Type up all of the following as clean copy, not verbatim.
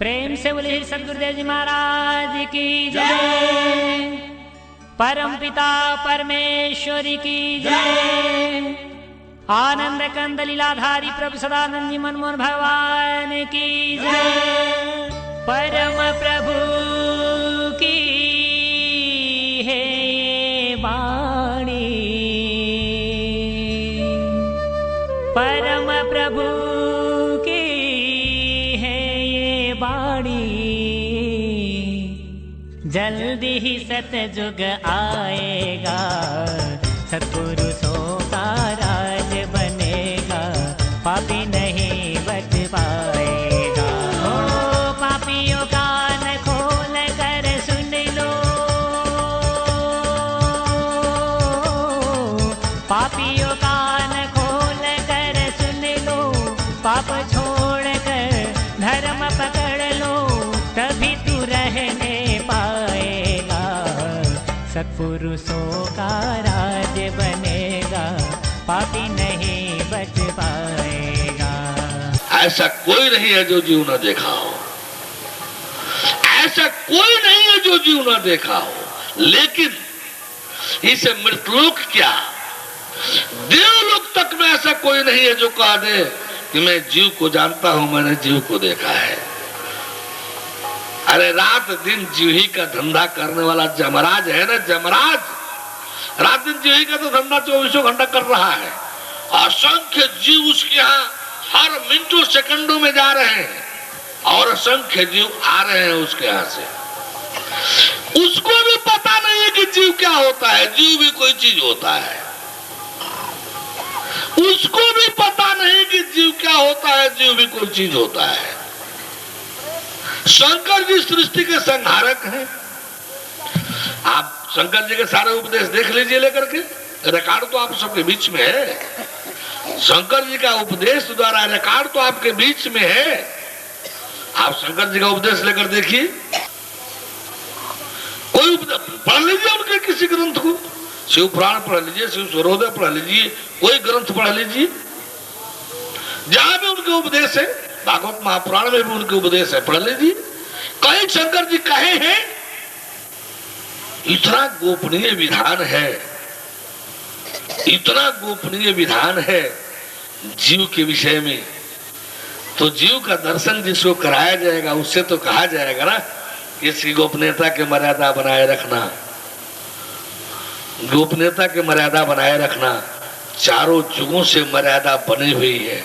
प्रेम से बोले सदगुरुदेव जी महाराज की जय। परम पिता परमेश्वरी की जय। आनंद कंद लीलाधारी प्रभु सदानंद जी मनमोहन भगवान की जय। परम प्रभु की है वाणी, परम प्रभु की है ये वाणी। जल्दी ही सतयुग आएगा, सत्पुरुषों का राज बनेगा, पापी नहीं बच पाएगा। ओ पापियों का कान खोल कर सुन लो, पापियों का कान खोल कर सुन लो, पाप छोड़ कर धर्म पकड़ लो, तभी तू रहने पाएगा, सत्पुरुषों का राज बनेगा, पापी नहीं बच पाएगा। ऐसा कोई नहीं है जो जीव न देखा हो, ऐसा कोई नहीं है जो जीव न देखा हो। लेकिन इसे मृतलोक क्या, देवलोक तक में ऐसा कोई नहीं है जो कह दे कि मैं जीव को जानता हूं, मैंने जीव को देखा है। अरे रात दिन जीव ही का धंधा करने वाला जमराज है ना, जमराज रात दिन जीव ही का तो धंधा 24 घंटा कर रहा है। असंख्य जीव उसके यहाँ हर मिनटों सेकंडों में जा रहे हैं और असंख्य जीव आ रहे हैं उसके यहाँ से। उसको भी पता नहीं है कि जीव क्या होता है, जीव भी कोई चीज होता है। उसको भी पता नहीं कि जीव क्या होता है, जीव भी कोई चीज होता है। शंकर जी सृष्टि के संहारक हैं। आप शंकर जी के सारे उपदेश देख लीजिए लेकर के, रिकॉर्ड तो आप सबके बीच में है। शंकर जी का उपदेश द्वारा रिकॉर्ड तो आपके बीच में है। आप शंकर जी का उपदेश लेकर देखिए, कोई पढ़ लीजिए उनके किसी ग्रंथ को, शिव पुराण पढ़ लीजिए, शिव सूर्योदय पढ़ लीजिए, कोई ग्रंथ पढ़ लीजिए, जहां भी उनके उपदेश है, भागवत महापुराण में भी उनके उपदेश है, पढ़ लीजिए। कहीं शंकर जी कहे हैं इतना गोपनीय विधान है, इतना गोपनीय विधान है जीव के विषय में, तो जीव का दर्शन जिसको कराया जाएगा उससे तो कहा जाएगा ना कि इसकी गोपनीयता की मर्यादा बनाए रखना, गोपनीयता की मर्यादा बनाए रखना। चारों जुगों से मर्यादा बनी हुई है।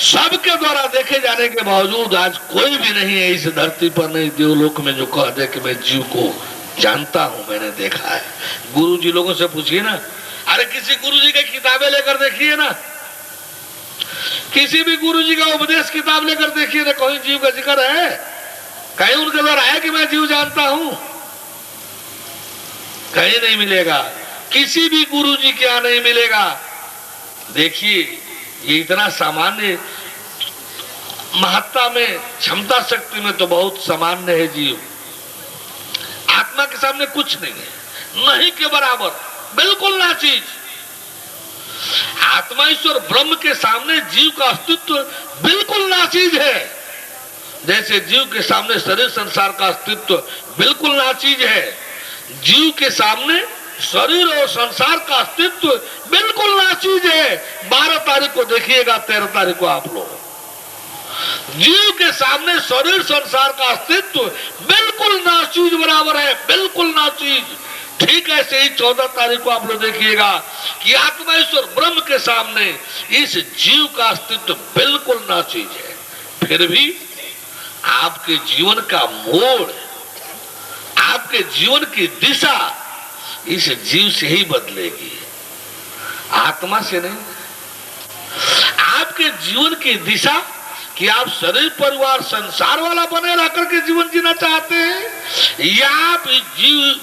सबके द्वारा देखे जाने के बावजूद आज कोई भी नहीं है इस धरती पर, नहीं देवलोक में, जो कह दे कि मैं जीव को जानता हूं, मैंने देखा है। गुरु जी लोगों से पूछिए ना, अरे किसी गुरु जी की किताबें लेकर देखिए ना, किसी भी गुरु जी का उपदेश किताब लेकर देखिए ना, कोई जीव का जिक्र है? कहीं उनके द्वारा है कि मैं जीव जानता हूं? कहीं नहीं मिलेगा, किसी भी गुरु जी के यहां नहीं मिलेगा। देखिए ये इतना सामान्य, महत्ता में, क्षमता शक्ति में तो बहुत सामान्य है जीव। आत्मा के सामने कुछ नहीं है, नहीं के बराबर, बिल्कुल ना चीज। आत्मा ईश्वर ब्रह्म के सामने जीव का अस्तित्व बिल्कुल ना चीज है, जैसे जीव के सामने शरीर संसार का अस्तित्व बिल्कुल ना चीज है। जीव के सामने शरीर और संसार का अस्तित्व बिल्कुल ना चीज है। 12 तारीख को देखिएगा, 13 तारीख को आप लोग, जीव के सामने शरीर संसार का अस्तित्व बिल्कुल ना चीज बराबर है, बिल्कुल ना चीज। ठीक ऐसे ही 14 तारीख को आप लोग देखिएगा कि आत्मा ईश्वर ब्रह्म के सामने इस जीव का अस्तित्व बिल्कुल ना चीज है। फिर भी आपके जीवन का मोड़, आपके जीवन की दिशा इस जीव से ही बदलेगी, आत्मा से नहीं। आपके जीवन की दिशा कि आप शरीर परिवार संसार वाला बने रह करके जीवन जीना चाहते हैं, या आप जीव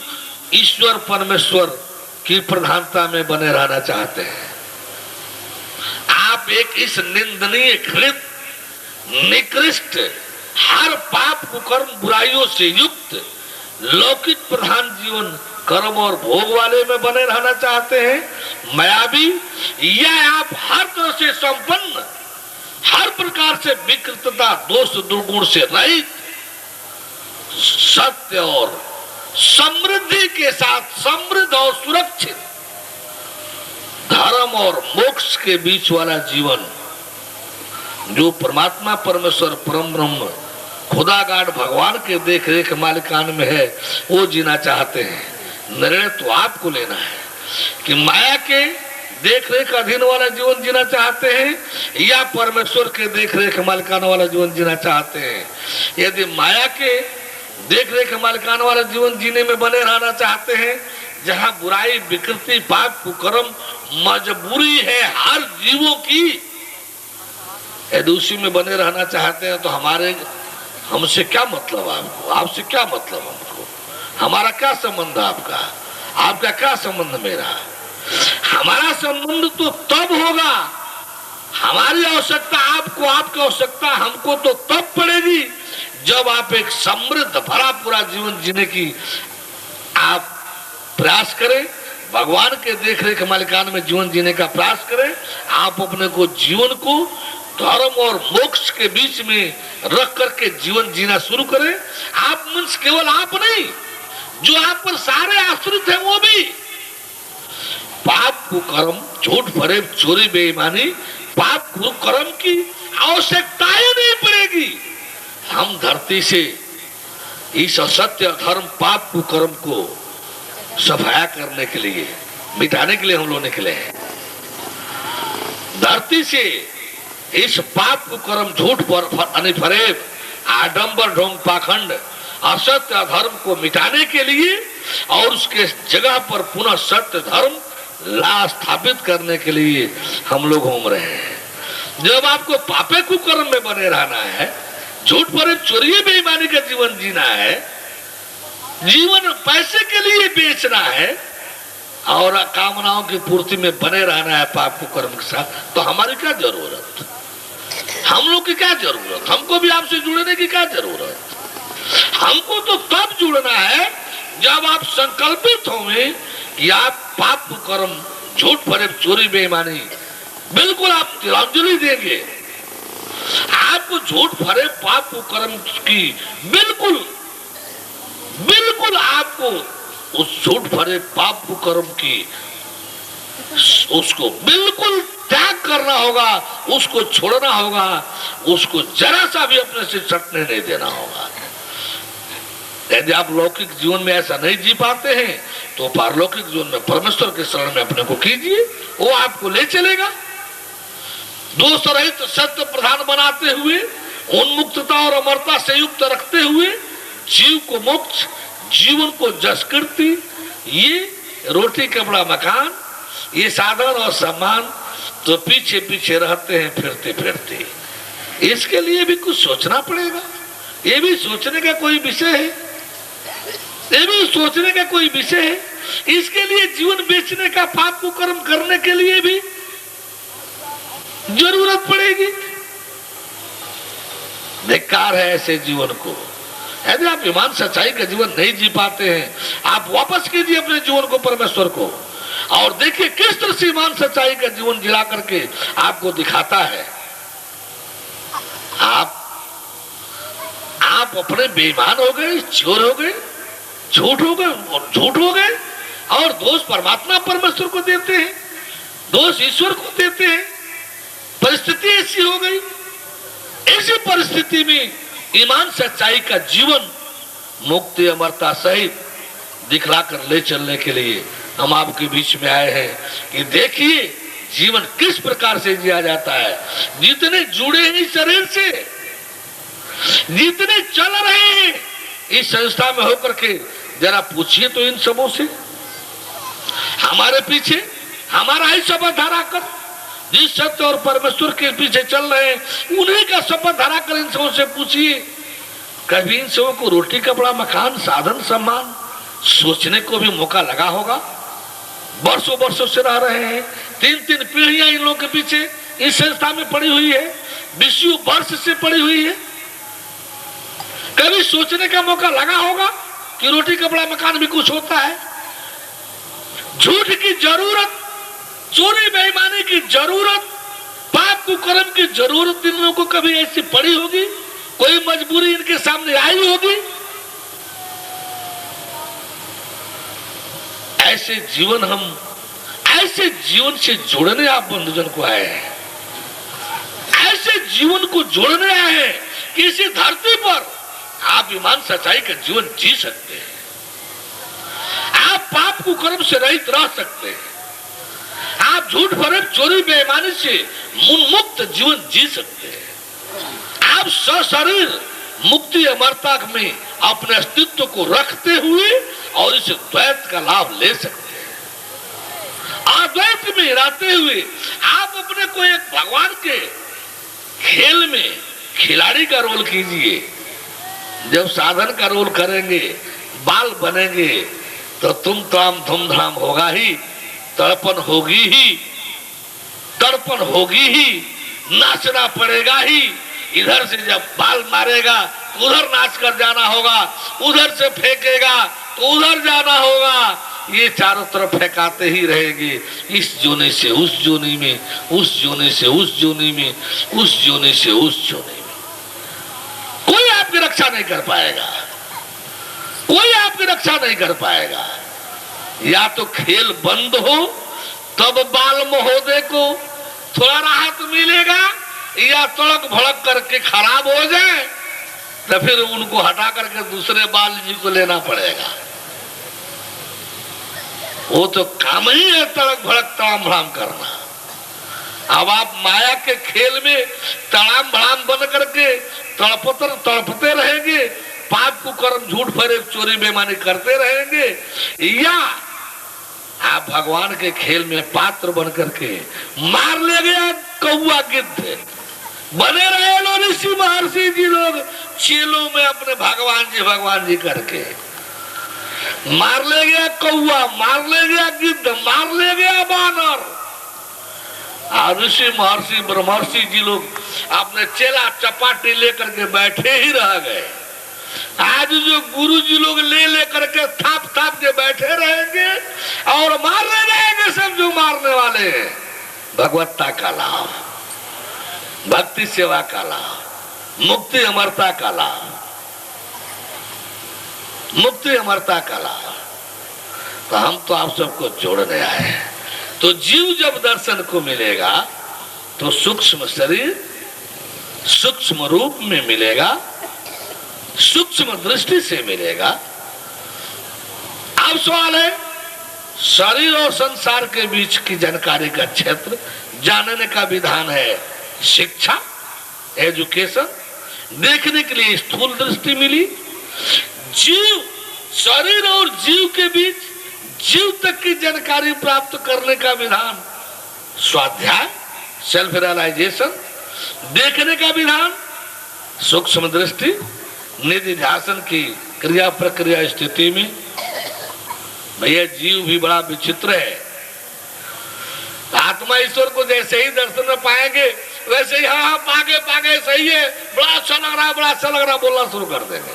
ईश्वर परमेश्वर की प्रधानता में बने रहना चाहते हैं। आप एक इस निंदनीय, घृणित, निकृष्ट, हर पाप कुकर्म बुराइयों से युक्त लौकिक प्रधान जीवन कर्म और भोग वाले में बने रहना चाहते हैं, मायावी, या आप हर तरह से संपन्न हर प्रकार से विकृतता, दोष, दुर्गुण से रहित, सत्य और समृद्धि के साथ समृद्ध और सुरक्षित धर्म और मोक्ष के बीच वाला जीवन जो परमात्मा परमेश्वर परम ब्रह्म खुदागाड भगवान के देख रेख मालिकान में है, वो जीना चाहते हैं। निर्णय तो आपको लेना है कि माया के देख रेख अधीन वाला जीवन जीना चाहते हैं या परमेश्वर के देख रेख मालिकान वाला जीवन जीना चाहते हैं। यदि माया के देख रेख मालिकान वाला जीवन जीने में बने रहना चाहते हैं, जहां बुराई, विकृति, पाप, कुकर्म मजबूरी है हर जीवों की, यदि उसी में बने रहना चाहते हैं तो हमसे क्या मतलब आपको, आपसे क्या मतलब हमको, हमारा क्या संबंध आपका, आपका क्या संबंध मेरा? हमारा संबंध तो तब होगा, हमारी आवश्यकता आपको, आपकी आवश्यकता हमको तो तब पड़ेगी जब आप एक समृद्ध भरा पूरा जीवन जीने की आप प्रयास करें, भगवान के देख रेख मालिकान में जीवन जीने का प्रयास करें। आप अपने को जीवन को धर्म और मोक्ष के बीच में रख करके जीवन जीना शुरू करें। आप मीन्स केवल आप नहीं, जो आप पर सारे आश्रित हैं वो भी। पाप कुकर्म, झूठ, फरेब, चोरी, बेईमानी, पाप कुकर्म की आवश्यकता ही नहीं पड़ेगी। हम धरती से इस असत्य धर्म, पाप कुकर्म को सफाया करने के लिए, मिटाने के लिए हम लोग निकले हैं। धरती से इस पाप कुकर्म, झूठ, फरेब, आडंबर, ढोंग, पाखंड, असत्य धर्म को मिटाने के लिए और उसके जगह पर पुनः सत्य धर्म ला स्थापित करने के लिए हम लोग घूम रहे हैं। जब आपको पापे कुकर्म में बने रहना है, झूठ, फरेब, चोरी, बेईमानी का जीवन जीना है, जीवन पैसे के लिए बेचना है और कामनाओं की पूर्ति में बने रहना है पाप कुकर्म के साथ, तो हमारी क्या जरूरत, हम लोग की क्या जरूरत, हमको भी आपसे जुड़ने की क्या जरूरत? हमको तो तब जुड़ना है जब आप संकल्पित होंगे कि आप पाप कुकर्म, झूठ, फरेब, चोरी, बेईमानी बिल्कुल आप तिलांजलि देंगे। आपको झूठ, फरेब, पाप कुकर्म की बिल्कुल आपको उस झूठ, फरेब, पाप कुकर्म की उसको बिल्कुल त्याग करना होगा, उसको छोड़ना होगा, उसको जरा सा भी अपने से सटने नहीं देना होगा। यदि आप लौकिक जीवन में ऐसा नहीं जी पाते हैं तो पारलौकिक जीवन में परमेश्वर के शरण में अपने को कीजिए, वो आपको ले चलेगा। दोष रहित सत्य प्रधान बनाते हुए, उन्मुक्तता और अमरता से युक्त रखते हुए, जीव को मोक्ष, जीवन को जस कीर्ति, ये रोटी, कपड़ा, मकान, ये साधन और सम्मान तो पीछे पीछे रहते हैं फिरते फिरते। इसके लिए भी कुछ सोचना पड़ेगा। ये भी सोचने का कोई विषय है, ये भी सोचने का कोई विषय है। इसके लिए जीवन बेचने का, पाप को कर्म करने के लिए भी जरूरत पड़ेगी। बेकार है ऐसे जीवन को। यदि आप ईमान सच्चाई का जीवन नहीं जी पाते हैं, आप वापस कीजिए अपने जीवन को परमेश्वर को और देखिए किस तरह से ईमान सच्चाई का जीवन जिला करके आपको दिखाता है। आप अपने बेईमान हो गए, चोर हो गए, झूठ हो गए और दोष परमात्मा परमेश्वर को देते हैं, दोष ईश्वर को देते हैं। परिस्थिति ऐसी हो गई। ऐसी परिस्थिति में ईमान सच्चाई का जीवन मुक्ति अमरता सहित दिखलाकर ले चलने के लिए हम आपके बीच में आए हैं कि देखिए जीवन किस प्रकार से जिया जाता है। जितने जुड़े हैं इस शरीर से, जितने चल रहे हैं इस संस्था में होकर के, जरा पूछिए तो इन सबों से। हमारे पीछे हमारा ही शपथ धरा कर जिस सत्य और परमेश्वर के पीछे चल रहे हैं उन्हीं का शपथ धरा कर इन सबों से पूछिए, कभी इन सबों को रोटी, कपड़ा, मकान, साधन, सम्मान सोचने को भी मौका लगा होगा? वर्षों वर्षों से रह रहे हैं, 3-3 पीढ़ियां इन लोगों के पीछे इस संस्था में पड़ी हुई है, 20 वर्ष से पड़ी हुई है। कभी सोचने का मौका लगा होगा कि रोटी, कपड़ा, मकान भी कुछ होता है? झूठ की जरूरत, चोरी बेईमानी की जरूरत पाप कुकर्म की जरूरत इन लोगों को कभी ऐसी पड़ी होगी? कोई मजबूरी इनके सामने आई होगी? ऐसे जीवन से जोड़ने आप बंधुजन को आए हैं, ऐसे जीवन को जोड़ने आए हैं कि इसी धरती पर आप ईमान सच्चाई का जीवन जी सकते हैं, आप पाप कुकर्म से रहित रह सकते हैं, आप झूठ फरेब चोरी बेईमानी से मुक्त जीवन जी सकते हैं, आप सशरीर मुक्ति अमरता में अपने अस्तित्व को रखते हुए और इस द्वैत का लाभ ले सकते हैं। अद्वैत में रहते हुए आप अपने को एक भगवान के खेल में खिलाड़ी का रोल कीजिए। जब साधन का रोल करेंगे, बाल बनेंगे, तो तुम ताम धूमधाम होगा ही, तड़पन होगी ही, तड़पन होगी ही, नाचना पड़ेगा ही। इधर से जब बाल मारेगा तो उधर नाच कर जाना होगा, उधर से फेंकेगा तो उधर जाना होगा। ये चारों तरफ फेंकाते ही रहेंगे, इस जोने से उस जोनी में, उस जोने से उस जोनी में, उस जोने से उस जोनी में। कोई आपकी रक्षा नहीं कर पाएगा, कोई आपकी रक्षा नहीं कर पाएगा। या तो खेल बंद हो तब बाल महोदय को थोड़ा राहत मिलेगा, या तड़क भड़क करके खराब हो जाए तो फिर उनको हटा करके दूसरे बाल जी को लेना पड़ेगा। वो तो काम ही है तड़क भड़क तड़ाम भड़ाम करना। अब आप माया के खेल में तड़ाम भड़ाम बन करके तड़पते रहेंगे, पाप कुकर्म झूठ फरेब चोरी बेईमानी करते रहेंगे, या आप भगवान के खेल में पात्र बन करके मार ले गया कौआ गिद्ध, बने रहे लो ऋषि महर्षि जी लोग चेलों में अपने भगवान जी करके। मार ले गया कौआ, मार ले गया गिद्ध, मार ले गया बानर। और ऋषि महर्षि ब्रह्मर्षि जी लोग अपने चेला चपाटी लेकर के बैठे ही रह गए। आज जो गुरु जी लोग ले करके थाप के बैठे रहेंगे और मारने जाएंगे सब जो मारने वाले हैं। भगवत्ता का लाभ, भक्ति सेवा का लाभ, मुक्ति अमरता का लाभ, मुक्ति अमरता का लाभ। तो हम तो आप सबको जोड़ने आए हैं। तो जीव जब दर्शन को मिलेगा तो सूक्ष्म शरीर सूक्ष्म रूप में मिलेगा, सूक्ष्म दृष्टि से मिलेगा। अब सवाल है, शरीर और संसार के बीच की जानकारी का क्षेत्र जानने का विधान है शिक्षा, एजुकेशन। देखने के लिए स्थूल दृष्टि मिली। जीव, शरीर और जीव के बीच, जीव तक की जानकारी प्राप्त करने का विधान स्वाध्याय, सेल्फ रियलाइजेशन। देखने का विधान सूक्ष्म दृष्टि, निधिध्यासन की क्रिया प्रक्रिया स्थिति में। भैया जीव भी बड़ा विचित्र है। आत्मा ईश्वर को जैसे ही दर्शन में पाएंगे वैसे ही हाँ पागे सही है, बड़ा अच्छा लग रहा है, बड़ा अच्छा लग रहा है बोलना शुरू कर देंगे।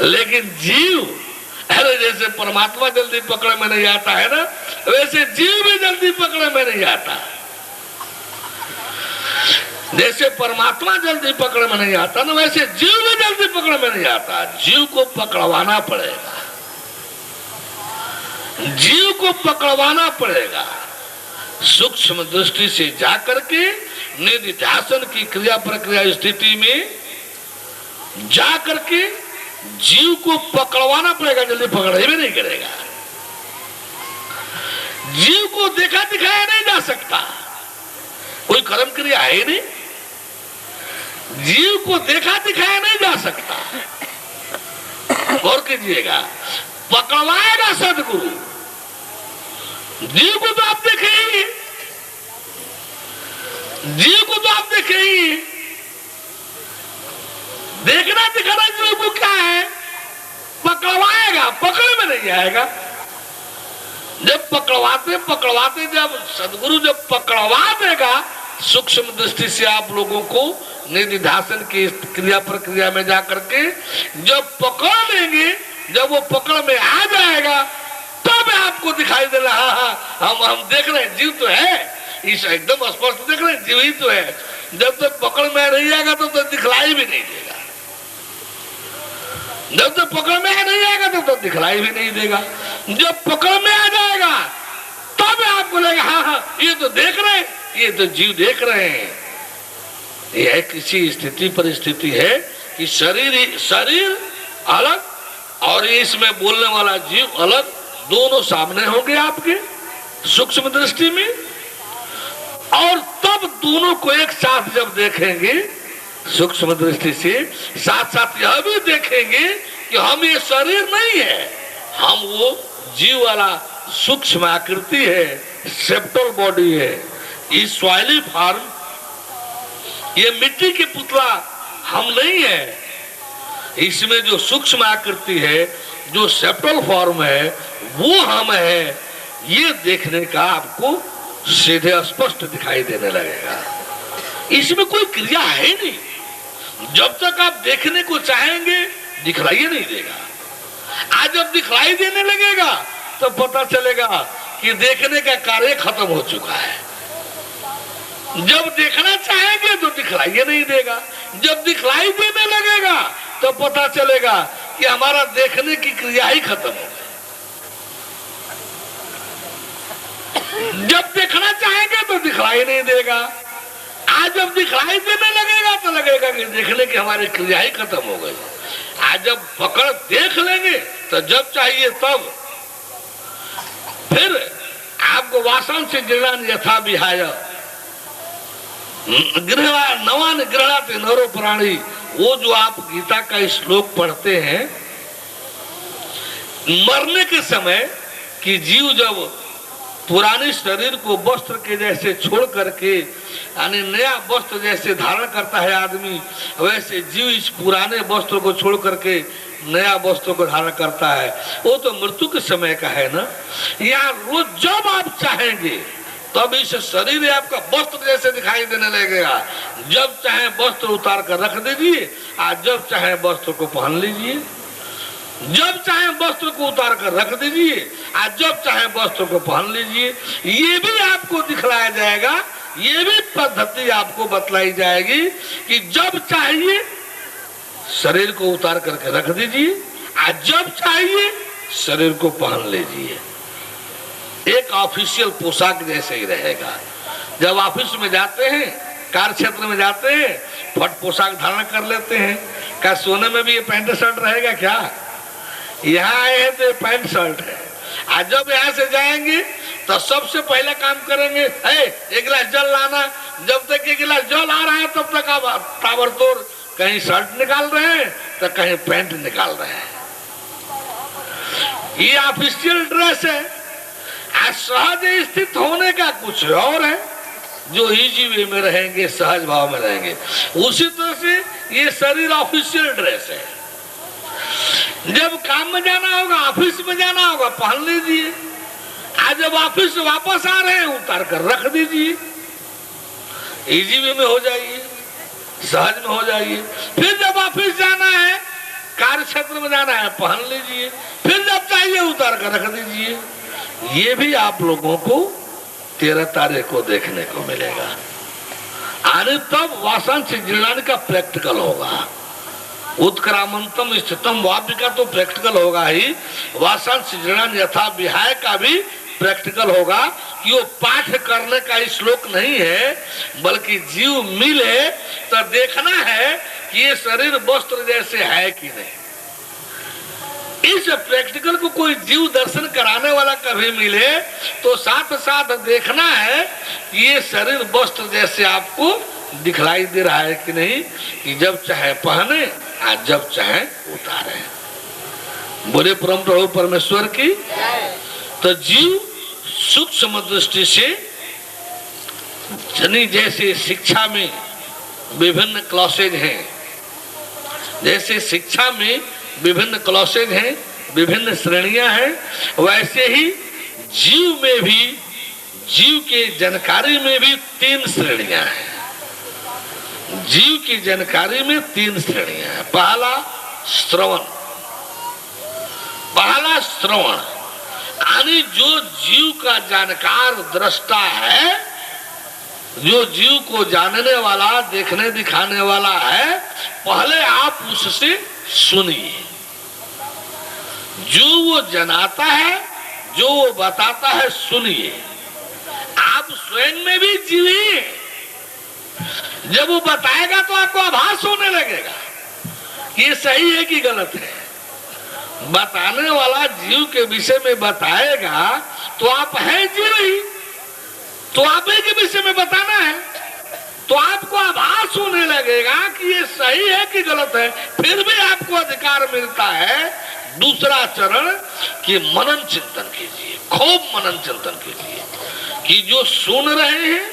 लेकिन जीव, अरे जैसे परमात्मा जल्दी पकड़ में नहीं आता है ना, वैसे जीव भी जल्दी पकड़ में नहीं आता। जैसे परमात्मा जल्दी पकड़ में नहीं आता ना, वैसे जीव भी जल्दी पकड़ में नहीं आता। जीव को पकड़वाना पड़ेगा, जीव को पकड़वाना पड़ेगा। सूक्ष्म दृष्टि से जाकर के निधिध्यासन की क्रिया प्रक्रिया स्थिति में जाकर के जीव को पकड़वाना पड़ेगा। जल्दी पकड़े भी नहीं करेगा। जीव को देखा दिखाया नहीं जा सकता, कोई कर्म क्रिया है ही नहीं। जीव को देखा दिखाया नहीं जा सकता। गौर कीजिएगा, पकड़वाएगा सदगुरु। जीव को तो आप देखे ही, जीव को तो आप देखे ही। देखना दिखाना जीव को क्या है? पकड़वाएगा, पकड़ में नहीं आएगा। जब पकड़वाते जब सदगुरु जब पकड़वा देगा सूक्ष्म दृष्टि से आप लोगों को निधिध्यासन की क्रिया प्रक्रिया में जाकर के जब पकड़ लेंगे, जब वो पकड़ में आ जाएगा तब आपको दिखाई दे रहा, हाँ हम देख रहे हैं जीव तो है, इस एकदम स्पष्ट देख रहे, जीव ही तो है। जब तक पकड़ में नहीं आएगा तब तक दिखलाई भी नहीं देगा, जब तक पकड़ में नहीं आएगा तब तक दिखलाई भी नहीं देगा। जब पकड़ में आ जाएगा तब आप बोलेगा हाँ हाँ ये तो देख रहे हैं, ये तो जीव देख रहे हैं। यह किसी स्थिति परिस्थिति है कि शरीर अलग और इसमें बोलने वाला जीव अलग, दोनों सामने होंगे आपके सूक्ष्म दृष्टि में, और तब दोनों को एक साथ जब देखेंगे सूक्ष्म दृष्टि से, साथ साथ यह भी देखेंगे कि हम ये शरीर नहीं है, हम वो जीव वाला सूक्ष्म आकृति है, सेप्टल बॉडी है, ये सॉइली फॉर्म, ये मिट्टी के पुतला हम नहीं है। इसमें जो सूक्ष्म आकृति है, जो सेप्टल फॉर्म है, वो हम है। ये देखने का आपको सीधे स्पष्ट दिखाई देने लगेगा। इसमें कोई क्रिया है नहीं। जब तक आप देखने को चाहेंगे दिखलाई नहीं देगा। आज जब दिखलाई देने लगेगा तो पता चलेगा कि देखने का कार्य खत्म हो चुका है। जब देखना चाहेंगे तो दिखलाई नहीं देगा। जब दिखलाई देने लगेगा तो पता चलेगा कि हमारा देखने की क्रिया ही खत्म हो गई। जब देखना चाहेंगे तो दिखलाई नहीं देगा। आज जब दिखलाई देने लगेगा तो लगेगा कि देखने की हमारी क्रिया ही खत्म हो गई। आज जब पकड़ देख लेंगे तो जब चाहिए तब, फिर आपको वासन से गृहण यथा विहाय नवान गृहणाति नरो प्राणी, वो जो आप गीता का श्लोक पढ़ते हैं, मरने के समय कि जीव जब पुराने शरीर को वस्त्र के जैसे छोड़ करके यानी नया वस्त्र जैसे धारण करता है आदमी, वैसे जीव इस पुराने वस्त्र को छोड़ करके नया वस्त्र को धारण करता है। वो तो मृत्यु के समय का है ना। यहाँ रोज जब आप चाहेंगे तब इस शरीर आपका वस्त्र जैसे दिखाई देने लगेगा। जब चाहे वस्त्र उतार कर रख दीजिए, आज जब चाहे वस्त्र को पहन लीजिए। जब चाहे वस्त्र को उतार कर रख दीजिए, आज जब चाहे वस्त्र को पहन लीजिए। ये भी आपको दिखलाया जाएगा, ये भी पद्धति आपको बतलाई जाएगी कि जब चाहिए शरीर को उतार करके रख दीजिए, आज जब चाहिए शरीर को पहन लीजिए। एक ऑफिशियल पोशाक जैसे ही रहेगा। जब ऑफिस में जाते हैं, कार्य क्षेत्र में जाते हैं, फट पोशाक धारण कर लेते हैं। क्या सोने में भी ये पैंट शर्ट रहेगा क्या? यहाँ आए हैं तो पैंट शर्ट है। आज जब यहाँ से जाएंगे तो सबसे पहले काम करेंगे, एक गिलास जल लाना। जब तक एक गिलास जल आ रहा है तब तक आप ताबड़तोड़ कहीं शर्ट निकाल रहे हैं तो कहीं पैंट निकाल रहे हैं। ये ऑफिशियल ड्रेस है। आज सहज स्थित होने का कुछ और है, जो इजी वे में रहेंगे, सहज भाव में रहेंगे। उसी तरह से ये शरीर ऑफिशियल ड्रेस है। जब काम में जाना होगा, ऑफिस में जाना होगा, पहन लीजिए। आज जब ऑफिस से वापस आ रहे हैं, उतार कर रख दीजिए। इजी वे में हो जाइए, सहज में हो जाइए। फिर जब ऑफिस जाना है, कार्य क्षेत्र में जाना है, पहन लीजिए। फिर जब चाहिए उतार कर रख दीजिए। ये भी आप लोगों को 13 तारीख को देखने को मिलेगा। आने तब वासन से जीर्णानि का प्रैक्टिकल होगा। उत्क्रामंतम स्थितम वाप्य का तो प्रैक्टिकल होगा ही, वासन से जीर्णानि यथा विहाय का भी प्रैक्टिकल होगा। कि वो पाठ करने का श्लोक नहीं है, बल्कि जीव मिले तो देखना है कि ये शरीर वस्त्र जैसे है कि नहीं। इस प्रैक्टिकल को कोई जीव दर्शन कराने वाला कभी मिले तो साथ साथ देखना है कि ये शरीर वस्त्र जैसे आपको दिखलाई दे रहा है कि नहीं, कि जब चाहे पहने आज जब चाहे उतारे। बोले परम प्रभु परमेश्वर की। तो जीव सूक्ष्म दृष्टि से जनी जैसे शिक्षा में विभिन्न क्लासेज हैं, जैसे शिक्षा में विभिन्न क्लासेज हैं, विभिन्न श्रेणियां हैं, वैसे ही जीव में भी, जीव के जानकारी में भी 3 श्रेणियां हैं। जीव की जानकारी में 3 श्रेणियां हैं। पहला श्रवण यानी जो जीव का जानकार दृष्टा है जो जीव को जानने वाला, देखने दिखाने वाला है, पहले आप उससे सुनिए। जो वो जनाता है, जो वो बताता है, सुनिए। आप स्वयं में भी जीविए। जब वो बताएगा तो आपको आभास होने लगेगा कि ये सही है कि गलत है। बताने वाला जीव के विषय में बताएगा तो आप हैं जीव ही, तो आप ही के विषय में बताना है, तो आपको आभास होने लगेगा कि ये सही है कि गलत है। फिर भी आपको अधिकार मिलता है दूसरा चरण कि मनन चिंतन कीजिए, खूब मनन चिंतन कीजिए कि जो सुन रहे हैं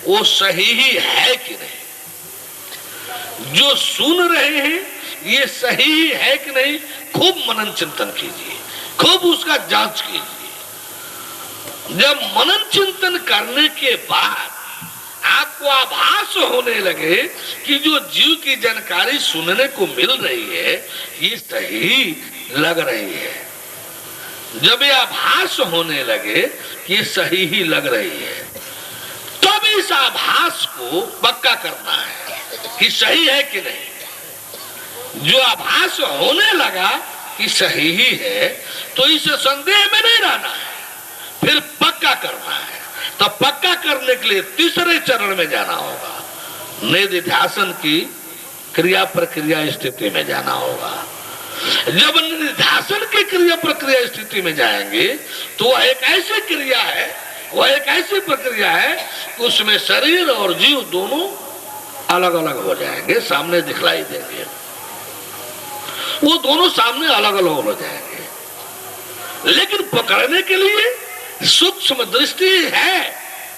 वो सही ही है कि नहीं। जो सुन रहे हैं ये सही ही है कि नहीं, खूब मनन चिंतन कीजिए, खूब उसका जांच कीजिए। जब मनन चिंतन करने के बाद आपको आभास होने लगे कि जो जीव की जानकारी सुनने को मिल रही है ये सही लग रही है, जब ये आभास होने लगे कि ये सही ही लग रही है, तब इस आभास को पक्का करना है कि सही है कि नहीं। जो आभास होने लगा कि सही ही है तो इस संदेह में नहीं रहना है, फिर पक्का करना है। तो पक्का करने के लिए तीसरे चरण में जाना होगा, निधिध्यासन की क्रिया प्रक्रिया स्थिति में जाना होगा। जब निधिध्यासन की क्रिया प्रक्रिया स्थिति में जाएंगे तो वह एक ऐसी क्रिया है, वह एक ऐसी प्रक्रिया है कि उसमें शरीर और जीव दोनों अलग अलग हो जाएंगे, सामने दिखलाई देंगे। वो दोनों सामने अलग अलग हो जाएंगे, लेकिन पकड़ने के लिए सूक्ष्म दृष्टि है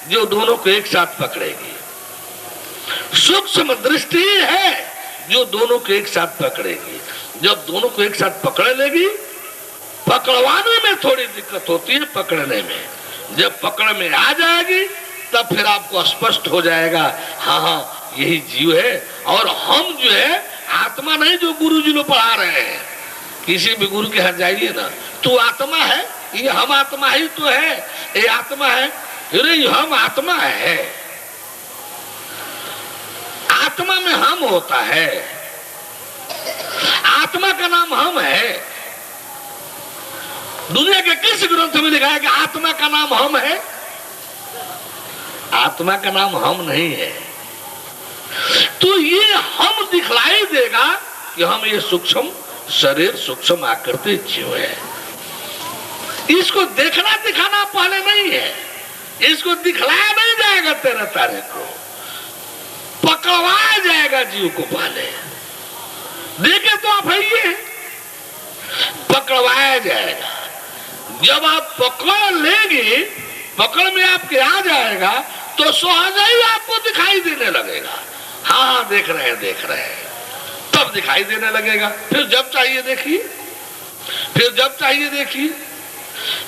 जो दोनों को एक साथ पकड़ेगी। सूक्ष्म दृष्टि है जो दोनों को एक साथ पकड़ेगी। जब दोनों को एक साथ पकड़ लेगी, पकड़वाने में थोड़ी दिक्कत होती है, पकड़ने में। जब पकड़ में आ जाएगी तब फिर आपको स्पष्ट हो जाएगा, हाँ हाँ यही जीव है और हम जो है आत्मा नहीं जो गुरु जी लोग पढ़ा रहे हैं। किसी भी गुरु के हाथ जाइए ना, तू आत्मा है, ये हम आत्मा ही तो है, ये आत्मा है, अरे हम आत्मा है। आत्मा में हम होता है, आत्मा का नाम हम है। दुनिया के किस ग्रंथ में लिखा है कि आत्मा का नाम हम है? आत्मा का नाम हम नहीं है। तो ये हम दिखलाई देगा कि हम ये सूक्ष्म शरीर, सूक्ष्म आकृति जीव है। इसको देखना दिखाना पहले नहीं है, इसको दिखलाया नहीं जाएगा 13 तारीख को, पकड़वाया जाएगा जीव को। पहले देखे तो आप है, ये पकड़वाया जाएगा। जब आप पकड़ लेंगे, पकड़ में आपके आ जाएगा तो सहज ही आपको दिखाई देने लगेगा। हाँ हाँ देख रहे हैं, देख रहे हैं, तब दिखाई देने लगेगा। फिर जब चाहिए देखिए, फिर जब चाहिए देखिए।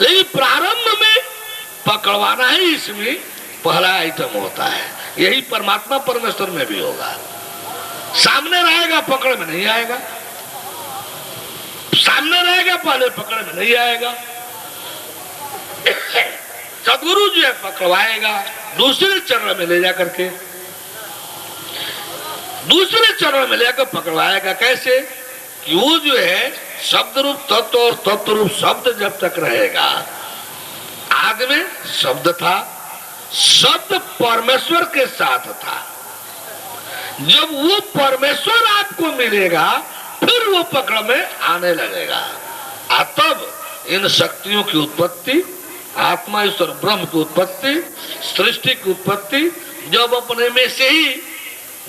लेकिन प्रारंभ में पकड़वाना ही इसमें पहला आइटम होता है। यही परमात्मा परमेश्वर में भी होगा। सामने रहेगा, पकड़ में नहीं आएगा। सामने रहेगा, पहले पकड़ में नहीं आएगा। सदगुरु जो है पकड़वाएगा, दूसरे चरण में ले जाकर के, दूसरे चरण में लेकर पकड़वाएगा। कैसे कि वो जो है शब्द रूप तत्व और तत्व रूप शब्द जब तक रहेगा। आदि में शब्द था, शब्द परमेश्वर के साथ था। जब वो परमेश्वर आपको मिलेगा फिर वो पकड़ में आने लगेगा। तब इन शक्तियों की उत्पत्ति, आत्मा ईश्वर ब्रह्म की उत्पत्ति, सृष्टि की उत्पत्ति जब अपने में से ही,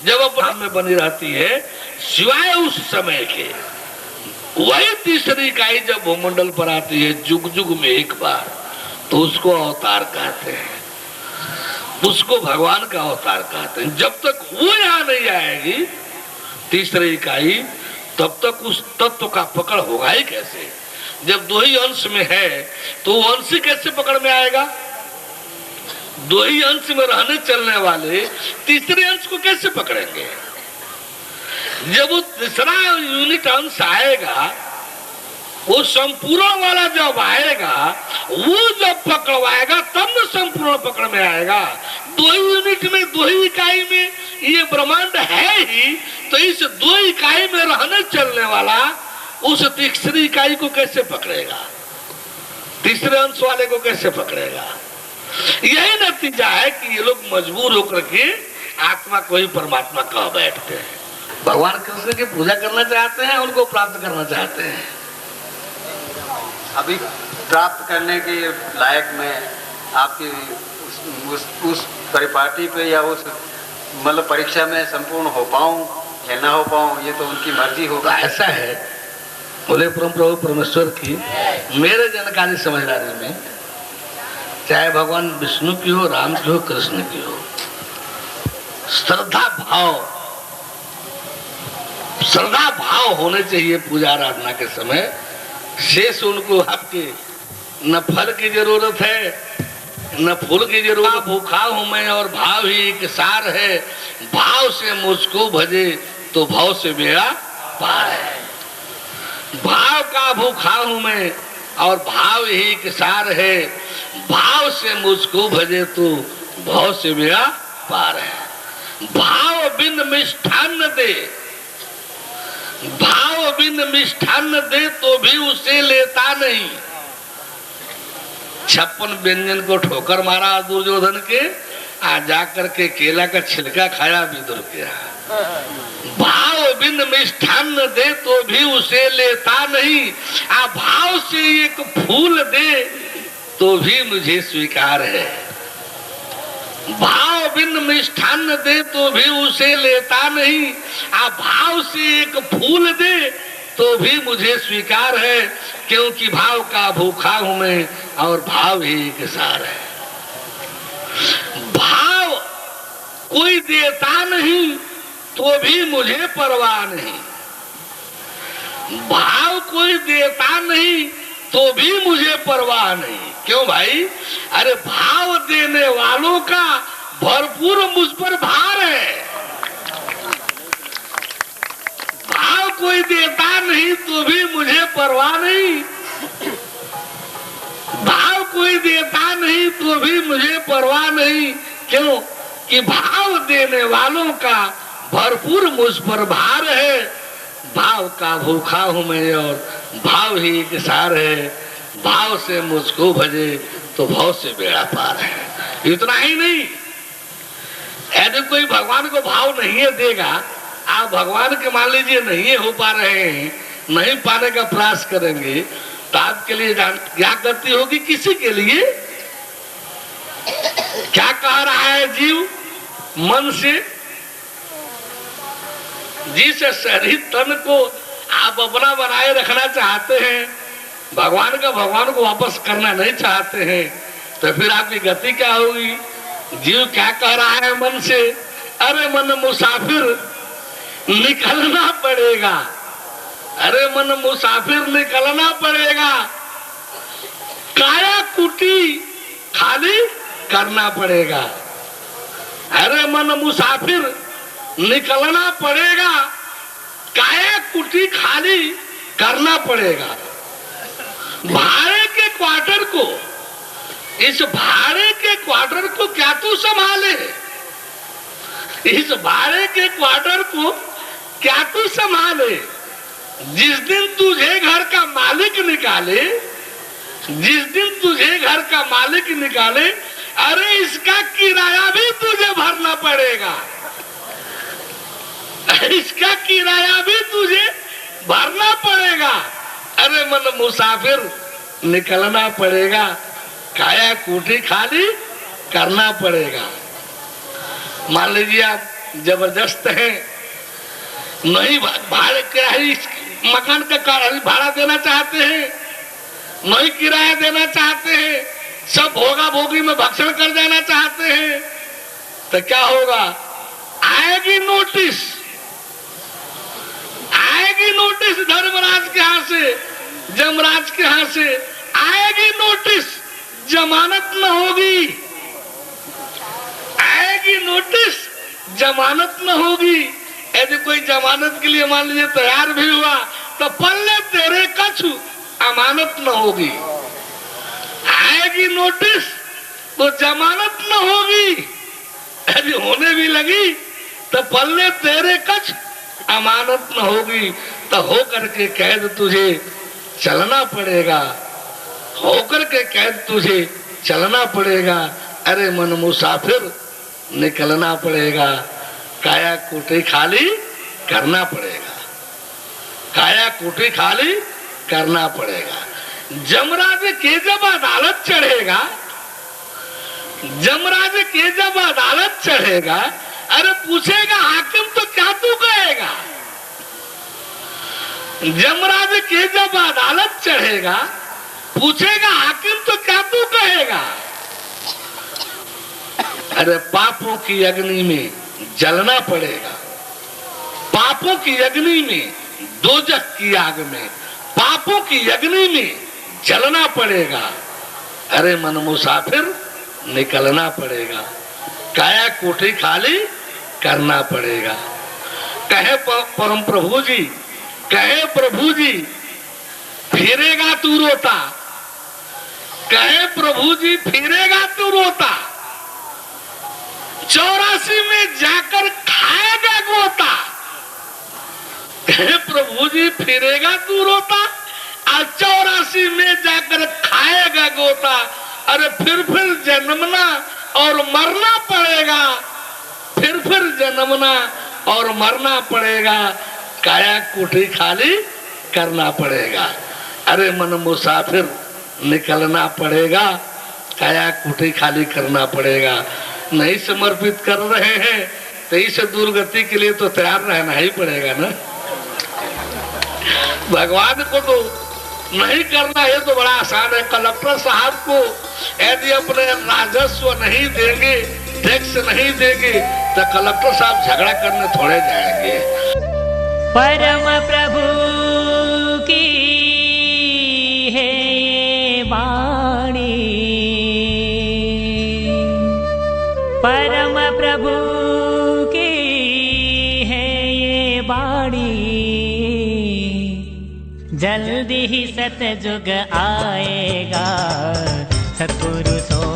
जब अपने में बनी रहती है, सिवाय उस समय के, वही तीसरी इकाई जब भूमंडल पर आती है जुग जुग में एक बार, तो उसको अवतार कहते हैं, उसको भगवान का अवतार कहते हैं। जब तक वो यहाँ नहीं आएगी तीसरी इकाई, तब तक उस तत्व का पकड़ होगा ही कैसे? जब दो ही अंश में है तो वो अंश कैसे पकड़ में आएगा? दो ही अंश में रहने चलने वाले तीसरे अंश को कैसे पकड़ेंगे? जब वो तीसरा यूनिट अंश आएगा वो संपूर्ण वाला जब आएगा, वो जब पकड़वाएगा तब न संपूर्ण पकड़ में आएगा। 2 यूनिट में, 2 इकाई में ये ब्रह्मांड है ही, तो इस 2 इकाई में रहने चलने वाला उस तीसरी इकाई को कैसे पकड़ेगा? तीसरे अंश वाले को कैसे पकड़ेगा? यही नतीजा है कि ये लोग मजबूर होकर के आत्मा को ही परमात्मा कह बैठते हैं। भगवान कृष्ण की पूजा करना चाहते हैं, उनको प्राप्त करना चाहते हैं। अभी प्राप्त करने के लायक में आपकी उस परिपाटी पे या उस मतलब परीक्षा में संपूर्ण हो पाऊं या ना हो पाऊं, ये तो उनकी मर्जी होगा। ऐसा है, बोले परम प्रभु परमेश्वर की मेरे जानकारी समझदारी में, चाहे भगवान विष्णु की हो, राम की हो, कृष्ण की हो, श्रद्धा भाव होने चाहिए पूजा आराधना के समय। शेष उनको आपके न फल की जरूरत है न फूल की जरूरत। भूखा हूं मैं और भाव ही एक सार है, भाव से मुझको भजे तो भाव से मेरा पार है। भाव का भूखा हूं मैं और भाव ही एक सार है, भाव से मुझको भजे तो भाव से मेरा पार है। भाव बिन मिष्ठान्न दे, भाव बिन मिष्ठान्न दे तो भी उसे लेता नहीं। 56 व्यंजन को ठोकर मारा दुर्योधन के, आ जाकर के केला का छिलका खाया विदुर के। भाव बिन मिष्ठान्न दे तो भी उसे लेता नहीं, आ भाव से एक फूल दे तो भी मुझे स्वीकार है। भाव बिन मिष्ठान्न दे तो भी उसे लेता नहीं, आ भाव से एक फूल दे तो भी मुझे स्वीकार है, क्योंकि भाव का भूखा हूं मैं और भाव ही एक सार है। भाव कोई देता नहीं तो भी मुझे परवाह नहीं, भाव कोई देता नहीं तो भी मुझे परवाह नहीं। क्यों भाई? अरे भाव देने वालों का भरपूर मुझ पर भार है। भाव कोई देता नहीं तो भी मुझे परवाह नहीं, भाव कोई देता नहीं तो भी मुझे परवाह नहीं। क्यों? कि भाव देने वालों का भरपूर मुझ पर भार है। भाव का भूखा हूं मैं और भाव ही एक सार है, भाव से मुझको भजे तो भाव से बेड़ा पार है। इतना ही नहीं, यदि कोई भगवान को भाव नहीं देगा, आप भगवान के मान लीजिए नहीं हो पा रहे हैं, नहीं पाने का प्रयास करेंगे, तो आपके लिए क्या गति होगी? किसी के लिए क्या कह रहा है जीव मन से? जिस शरीर तन को आप अपना बनाए रखना चाहते हैं, भगवान का भगवान को वापस करना नहीं चाहते हैं, तो फिर आपकी गति क्या होगी? जीव क्या कह रहा है मन से? अरे मन मुसाफिर निकलना पड़ेगा, अरे मन मुसाफिर निकलना पड़ेगा, काया कुटी खाली करना पड़ेगा। अरे मन मुसाफिर निकलना पड़ेगा, काया कुटी खाली करना पड़ेगा। भाड़े के क्वार्टर को, इस भाड़े के क्वार्टर को क्या तू संभाले? इस भाड़े के क्वार्टर को क्या तू संभाले? जिस दिन तुझे घर का मालिक निकाले, जिस दिन तुझे घर का मालिक निकाले, अरे इसका किराया भी तुझे भरना पड़ेगा, इसका किराया भी तुझे भरना पड़ेगा। अरे मन मुसाफिर निकलना पड़ेगा, काया कुटी खाली करना पड़ेगा। मान लीजिए आप जबरदस्त हैं, नहीं भाड़े मकान का भाड़ा देना चाहते हैं, नहीं किराया देना चाहते हैं, सब भोगा भोगी में भक्षण कर देना चाहते हैं, तो क्या होगा? आएगी नोटिस, आएगी नोटिस धर्मराज के यहाँ से, जमराज के यहाँ से आएगी नोटिस, जमानत न होगी, आएगी नोटिस, जमानत न होगी। यदि कोई जमानत के लिए मान लीजिए तैयार भी हुआ, तो पल्ले तेरे कछु अमानत न होगी। आएगी नोटिस तो जमानत न होगी। यदि होने भी लगी तो पल्ले तेरे कछ अमानत न होगी। तो होकर के कैद तुझे चलना पड़ेगा, होकर के कैद तुझे चलना पड़ेगा। अरे मन मुसाफिर निकलना पड़ेगा, काया कोठी खाली करना पड़ेगा, काया कोठी खाली करना पड़ेगा। जमराज के जब अदालत चढ़ेगा, जमराज के जब अदालत चढ़ेगा, अरे पूछेगा हाकिम तो क्या तू कहेगा। जमराज के जब अदालत चढ़ेगा, पूछेगा हाकिम तो क्या तू कहेगा। अरे पापों की अग्नि में जलना पड़ेगा, पापों की अग्नि में, दोजख की आग में, पापों की अग्नि में जलना पड़ेगा। अरे मन मुसाफिर निकलना पड़ेगा, काया कोठी खाली करना पड़ेगा। कहे परम प्रभु जी, कहे प्रभु जी फिरेगा तू रोता, कहे प्रभु जी फिरेगा तू रोता, 84 में जाकर खाएगा गोता। कहे प्रभु जी फिरेगा तू रोता और 84 में जाकर खाएगा गोता। अरे फिर जन्मना और मरना पड़ेगा, फिर जन्मना और मरना पड़ेगा, काया कोठी खाली करना पड़ेगा। अरे मन मुसाफिर निकलना पड़ेगा, काया कोठी खाली करना पड़ेगा। नहीं समर्पित कर रहे हैं तो इस दुर्गति के लिए तो तैयार रहना ही पड़ेगा ना। भगवान को तो नहीं करना है तो बड़ा आसान है। कलेक्टर साहब को यदि अपने राजस्व नहीं देंगे, टैक्स नहीं देंगे तो कलेक्टर साहब झगड़ा करने थोड़े जाएंगे। परम प्रभु की है ये वाणी, परम प्रभु की है ये वाणी। जल्दी ही सतयुग आएगा, सतपुरुषों